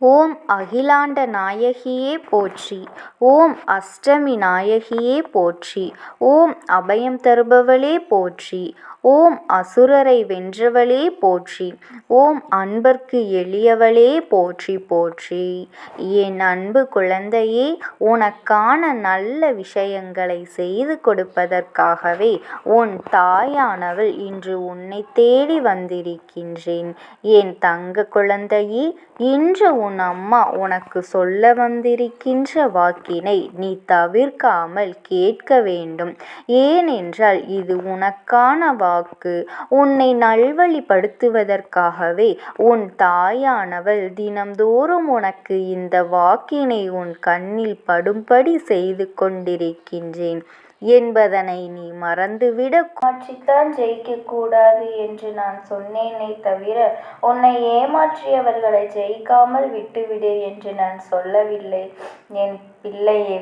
ஓம் அகிலாண்ட நாயகியே போற்றி. ஓம் அஷ்டமி நாயகியே போற்றி. ஓம் அபயம் தருபவளே போற்றி. ஓம் அசுரரை வென்றவளே போற்றி. ஓம் அன்பர்க்கு எளியவளே போற்றி போற்றி. என் அன்பு குழந்தையே, உனக்கான நல்ல விஷயங்களை செய்து கொடுப்பதற்காகவே உன் தாயானவள் இன்று உன்னை தேடி வந்திருக்கின்றேன். என் தங்க குழந்தையே, இன்று உன் அம்மா உனக்கு சொல்ல வந்திருக்கின்ற வாக்கினை நீ தவிர்க்காமல் கேட்க வேண்டும். ஏனென்றால் இது உனக்கான வாக்கு. உன்னை நல்வழிப்படுத்துவதற்காகவே உன் தாயானவள் தினம்தோறும் உனக்கு இந்த வாக்கினை உன் கண்ணில் படும்படி செய்து கொண்டிருக்கின்றேன் என்பதனை நீ மறந்துவிட. ஏமாற்றித்தான் ஜெயிக்கக்கூடாது என்று நான் சொன்னேனே தவிர, உன்னை ஏமாற்றியவர்களை ஜெயிக்காமல் விட்டுவிடு என்று நான் சொல்லவில்லை. என் பிள்ளையே,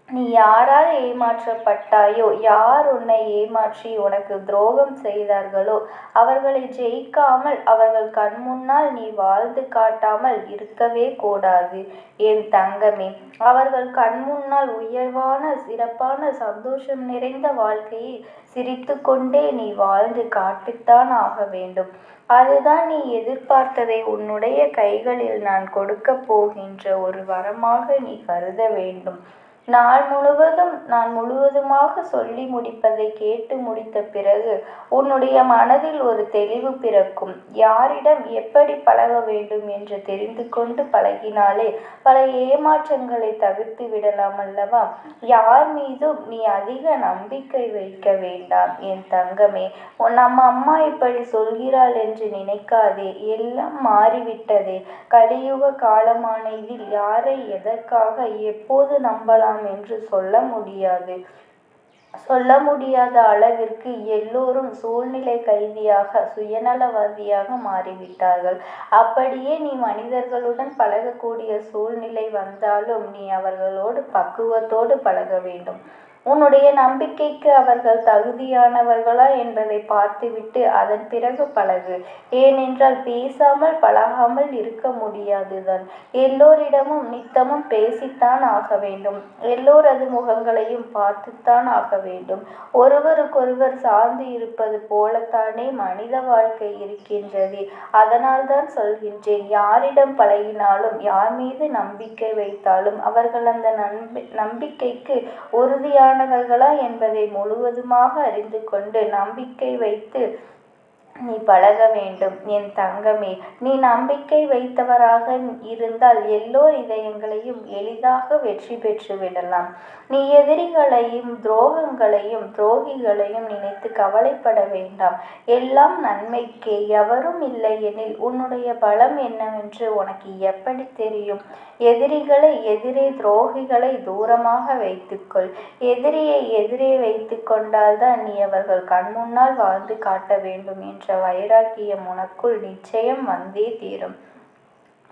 நீ யாரால் ஏமாற்றப்பட்டாயோ, யார் உன்னை ஏமாற்றி உனக்கு துரோகம் செய்தார்களோ அவர்களை ஜெயிக்காமல் அவர்கள் கண்முன்னால் நீ வாழ்ந்து காட்டாமல் இருக்கவே கூடாது. என் தங்கமே, அவர்கள் கண்முன்னால் உயர்வான சிறப்பான சந்தோஷம் நிறைந்த வாழ்க்கையை சிரித்து கொண்டே நீ வாழ்ந்து காட்டித்தான் ஆக வேண்டும். அதுதான் நீ எதிர்பார்த்ததை உன்னுடைய கைகளில் நான் கொடுக்கப் போகின்ற ஒரு வரமாக நீ கருத வேண்டும். நான் முழுவதுமாக சொல்லி முடிப்பதை கேட்டு முடித்த பிறகு உன்னுடைய மனதில் ஒரு தெளிவு பிறக்கும். யாரிடம் எப்படி பழக வேண்டும் என்று தெரிந்து கொண்டு பழகினாலே பல ஏமாற்றங்களை தவிர்த்து விடலாம் அல்லவா? யார் மீதும் நீ அதிக நம்பிக்கை வைக்க வேண்டாம் என் தங்கமே. நம்ம அம்மா இப்படி சொல்கிறாள் என்று நினைக்காதே. எல்லாம் மாறிவிட்டதே. கலியுக காலமான இதில் யாரை எதற்காக எப்போது நம்பலாம் என்று சொல்ல முடியாத அளவிற்கு எல்லோரும் சூழ்நிலை கைதியாக சுயநலவாதியாக மாறிவிட்டார்கள். அப்படியே நீ மனிதர்களுடன் பழகக்கூடிய சூழ்நிலை வந்தாலும் நீ அவர்களோடு பக்குவத்தோடு பழக வேண்டும். உன்னுடைய நம்பிக்கைக்கு அவர்கள் தகுதியானவர்களா என்பதை பார்த்துவிட்டு அதன் பிறகு பழகு. ஏனென்றால் பேசாமல் பழகாமல் இருக்க முடியாதுதான். எல்லோரிடமும் நித்தமும் பேசித்தான் ஆக வேண்டும். எல்லோரது முகங்களையும் பார்த்துத்தான் ஆக வேண்டும். ஒருவருக்கொருவர் சார்ந்து இருப்பது போலத்தானே மனித வாழ்க்கை இருக்கின்றது. அதனால்தான் சொல்கின்றேன், யாரிடம் பழகினாலும் யார் மீது நம்பிக்கை வைத்தாலும் அவர்கள் அந்த நம்பிக்கைக்கு உறுதியானவர்களா என்பதை முழுவதுமாக அறிந்து கொண்டு நம்பிக்கை வைத்து நீ பழக வேண்டும் என் தங்கமே. நீ நம்பிக்கை வைத்தவராக இருந்தால் எல்லோர் இதயங்களையும் எளிதாக வெற்றி பெற்று விடலாம். நீ எதிரிகளையும் துரோகிகளையும் நினைத்து கவலைப்பட வேண்டாம். எல்லாம் நன்மைக்கே. எவரும் இல்லை எனில் உன்னுடைய பலம் என்னவென்று உனக்கு எப்படி தெரியும்? துரோகிகளை தூரமாக வைத்துக்கொள். எதிரியை எதிரே வைத்து கொண்டால்தான் நீ அவர்கள் கண்முன்னால் வாழ்ந்து காட்ட வேண்டும் என்ற வைராக்கியம் உனக்குள் நிச்சயம் வந்தே தீரும்.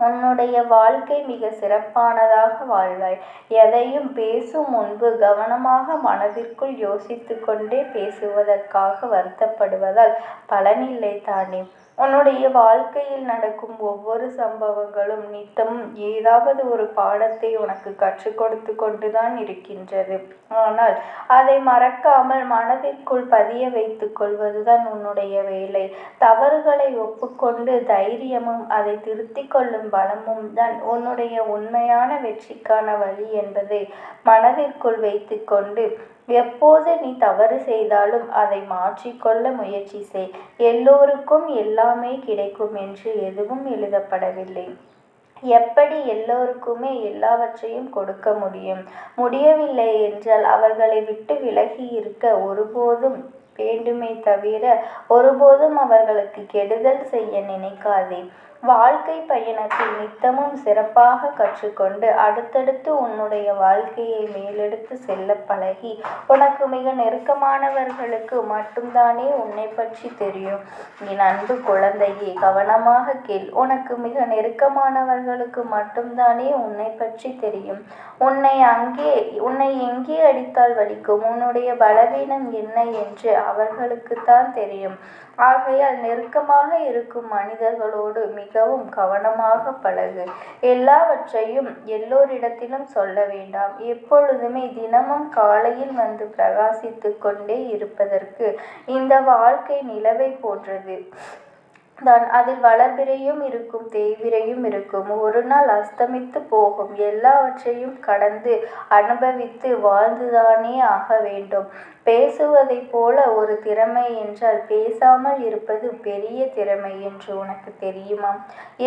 உன்னுடைய வாழ்க்கை மிக சிறப்பானதாக வாழ்வாய். எதையும் பேசும் முன்பு கவனமாக மனதிற்குள் யோசித்து கொண்டே பேசுவதற்காக வருத்தப்படுவதால் பலனில்லை தானே. உன்னுடைய வாழ்க்கையில் நடக்கும் ஒவ்வொரு சம்பவங்களும் நித்தமும் ஏதாவது ஒரு பாடத்தை உனக்கு கற்றுக் கொடுத்து கொண்டுதான் இருக்கின்றது. ஆனால் அதை மறக்காமல் மனதிற்குள் பதிய வைத்துக் கொள்வதுதான் உன்னுடைய வேலை. தவறுகளை ஒப்புக்கொண்டு தைரியமும் அதை திருத்திக் கொள்ளும் பலமும் தான் உன்னுடைய உண்மையான வெற்றிக்கான வழி என்பதை மனதிற்குள் வைத்து கொண்டு எப்போது நீ தவறு செய்தாலும் அதை மாற்றிக்கொள்ள முயற்சி செய். எல்லோருக்கும் எல்லாமே கிடைக்கும் என்று எதுவும் எழுதப்படவில்லை. எப்படி எல்லோருக்குமே எல்லாவற்றையும் கொடுக்க முடியவில்லை என்றால் அவர்களை விட்டு விலகி இருக்க ஒருபோதும் வேண்டுமே தவிர ஒருபோதும் அவர்களுக்கு கெடுதல் செய்ய நினைக்காதே. வாழ்க்கை பயணத்தில் நித்தமும் சிறப்பாக கற்றுக்கொண்டு அடுத்தடுத்து உன்னுடைய வாழ்க்கையை மேலெடுத்து செல்ல பழகி உனக்கு மிக நெருக்கமானவர்களுக்கு மட்டும்தானே உன்னை பற்றி தெரியும். என் அன்பு குழந்தையே, கவனமாக கேள். உனக்கு மிக நெருக்கமானவர்களுக்கு மட்டும்தானே உன்னை பற்றி தெரியும். உன்னை எங்கே அடித்தால் வலிக்கும், உன்னுடைய பலவீனம் என்ன என்று அவர்களுக்குத்தான் தெரியும். ஆகையால் நெருக்கமாக இருக்கும் மனிதர்களோடு மிகவும் கவனமாக பழகு. எல்லாவற்றையும் எல்லோரிடத்திலும் சொல்ல வேண்டாம். எப்பொழுதுமே தினமும் காலையில் வந்து பிரகாசித்துக் கொண்டே இருப்பதற்கு இந்த வாழ்க்கை நிலவை போன்றது தான். அதில் வளர்பிறையும் இருக்கும், தேய்பிறையும் இருக்கும். ஒரு நாள் அஸ்தமித்து போகும். எல்லாவற்றையும் கடந்து அனுபவித்து வாழ்ந்துதானே ஆக வேண்டும். பேசுவதைப் போல ஒரு திறமை என்றால் பேசாமல் இருப்பது பெரிய திறமை என்று உனக்கு தெரியுமா?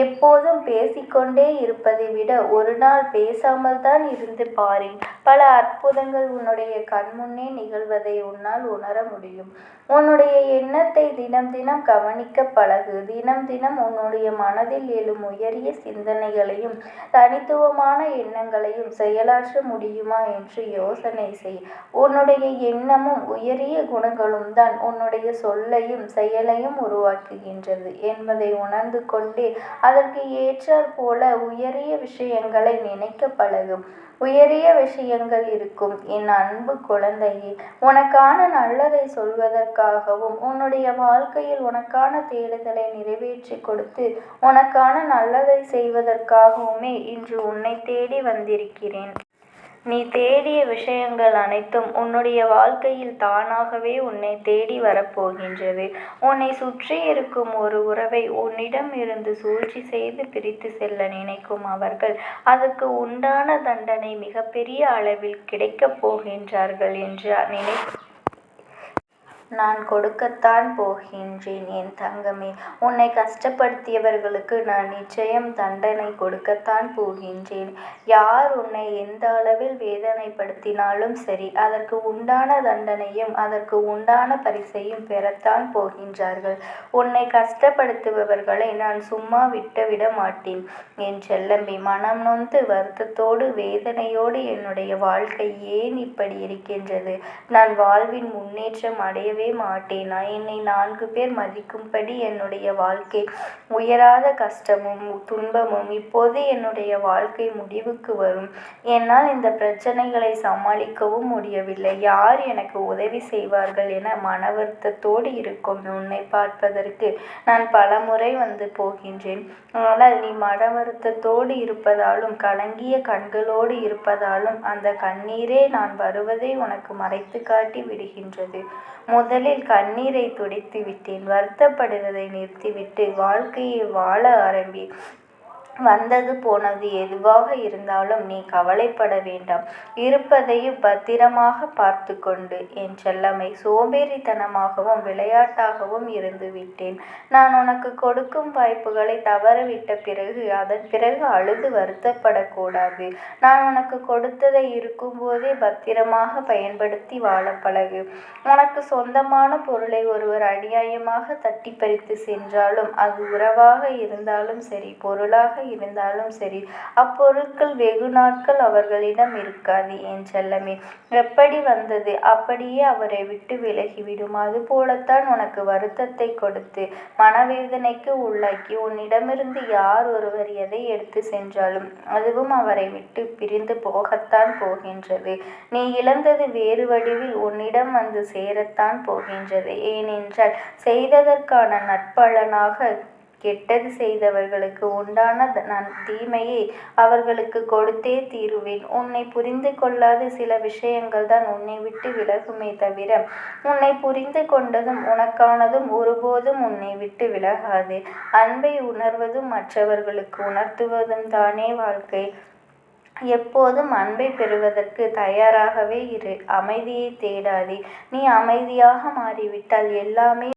எப்போதும் பேசிக்கொண்டே இருப்பதை விட ஒரு நாள் பேசாமல் தான் இருந்து பாரேன். பல அற்புதங்கள் உன்னுடைய கண்முன்னே நிகழ்வதை உன்னால் உணர முடியும். உன்னுடைய எண்ணத்தை தினம் தினம் கவனிக்க பழகு. தினம் தினம் உன்னுடைய மனதில் எழும் உயரிய சிந்தனைகளையும் தனித்துவமான எண்ணங்களையும் செயலாற்ற முடியுமா என்று யோசனை செய். உன்னுடைய எண்ணமும் உயரிய குணங்களும் தான் உன்னுடைய சொல்லையும் செயலையும் உருவாக்குகின்றது என்பதை உணர்ந்து கொண்டே அதற்கு ஏற்றாற் போல உயரிய விஷயங்களை நினைக்க பழகும். உயரிய விஷயங்கள் இருக்கும். என் அன்பு குழந்தையே, உனக்கான நல்லதை சொல்வதற்காகவும் உன்னுடைய வாழ்க்கையில் உனக்கான தேடுதலை நிறைவேற்றி கொடுத்து உனக்கான நல்லதை செய்வதற்காகவுமே இன்று உன்னை தேடி வந்திருக்கிறேன். நீ தேடிய விஷயங்கள் அனைத்தும் உன்னுடைய வாழ்க்கையில் தானாகவே உன்னை தேடி வரப்போகின்றது. உன்னை சுற்றி இருக்கும் ஒரு உறவை உன்னிடம் இருந்து சூழ்ச்சி செய்து பிரித்து செல்ல நினைக்கும் அவர்கள் அதற்கு உண்டான தண்டனை மிகப்பெரிய அளவில் கிடைக்கப் போகின்றார்கள் என்று நான் கொடுக்கத்தான் போகின்றேன். என் தங்கமே, உன்னை கஷ்டப்படுத்தியவர்களுக்கு நான் நிச்சயம் தண்டனை கொடுக்கத்தான் போகின்றேன். யார் உன்னை எந்த அளவில் வேதனைப்படுத்தினாலும் சரி, அதற்கு உண்டான தண்டனையும் அதற்கு உண்டான பரிசையும் பெறத்தான் போகின்றார்கள். உன்னை கஷ்டப்படுத்துபவர்களை நான் சும்மா விட்டுவிட மாட்டேன். என் செல்லமே, மனம் நொந்து வருத்தத்தோடு வேதனையோடு என்னுடைய வாழ்க்கை ஏன் இப்படி இருக்கின்றது, நான் வாழ்வின் முன்னேற்றம் அடைய மாட்டேனா, என்னை 4 பேர் மதிக்கும்படி என்னுடைய வாழ்க்கை உயராத கஷ்டமும் துன்பமும் இப்போது என்னுடைய வாழ்க்கை முடிவுக்கு வரும். என்னால் இந்த பிரச்சனைகளை சமாளிக்கவும் முடியவில்லை. யார் எனக்கு உதவி செய்வார்கள் என மன வருத்தத்தோடு இருக்கும் உன்னை பார்ப்பதற்கு நான் பலமுறை வந்து போகின்றேன். ஆனால் நீ மன வருத்தத்தோடு இருப்பதாலும் கலங்கிய கண்களோடு இருப்பதாலும் அந்த கண்ணீரே நான் வருவதை உனக்கு மறைத்து காட்டி விடுகின்றது. முதலில் கண்ணீரை துடைத்து விட்டேன். வருத்தப்படுவதை நிறுத்திவிட்டு வாழ்க்கையை வாழ ஆரம்பி. வந்தது போனது எதுவாக இருந்தாலும் நீ கவலைப்பட வேண்டாம். இருப்பதையும் பத்திரமாக பார்த்து கொண்டு என் செல்லமை, சோம்பேறித்தனமாகவும் விளையாட்டாகவும் இருந்து விட்டேன். நான் உனக்கு கொடுக்கும் வாய்ப்புகளை தவறவிட்ட பிறகு அதன் பிறகு அழுது வருத்தப்படக்கூடாது. நான் உனக்கு கொடுத்ததை இருக்கும்போதே பத்திரமாக பயன்படுத்தி வாழ பழகு. உனக்கு சொந்தமான பொருளை ஒருவர் அநியாயமாக தட்டி பறித்து சென்றாலும் அது உறவாக இருந்தாலும் சரி, பொருளாக இருந்தாலும் சரி, அப்பொருட்கள் வெகு நாட்கள் அவர்களிடம் இருக்காது. என் செல்லமே, எப்படி வந்தது அப்படியே அவரை விட்டு விலகிவிடும். அதுபோலத்தான் உனக்கு வருத்தத்தை கொடுத்து மனவேதனைக்கு உள்ளாக்கி உன்னிடமிருந்து யார் ஒருவர் எதை எடுத்து சென்றாலும் அதுவும் அவரை விட்டு பிரிந்து போகத்தான் போகின்றது. நீ இழந்தது வேறு வடிவில் உன்னிடம் வந்து சேரத்தான் போகின்றது. ஏனென்றால் செய்ததற்கான நற்பலனாக கெட்டது செய்தவர்களுக்கு உண்டான தீமையை அவர்களுக்கு கொடுத்தே தீருவேன். உன்னை புரிந்து கொள்ளாத சில விஷயங்கள் தான் உன்னை விட்டு விலகுமே தவிர உன்னை புரிந்து கொண்டதும் உனக்கானதும் ஒருபோதும் உன்னை விட்டு விலகாது. அன்பை உணர்வதும் மற்றவர்களுக்கு உணர்த்துவதும் தானே வாழ்க்கை. எப்போதும் அன்பை பெறுவதற்கு தயாராகவே இரு. அமைதியை தேடாதே. நீ அமைதியாக மாறிவிட்டால் எல்லாமே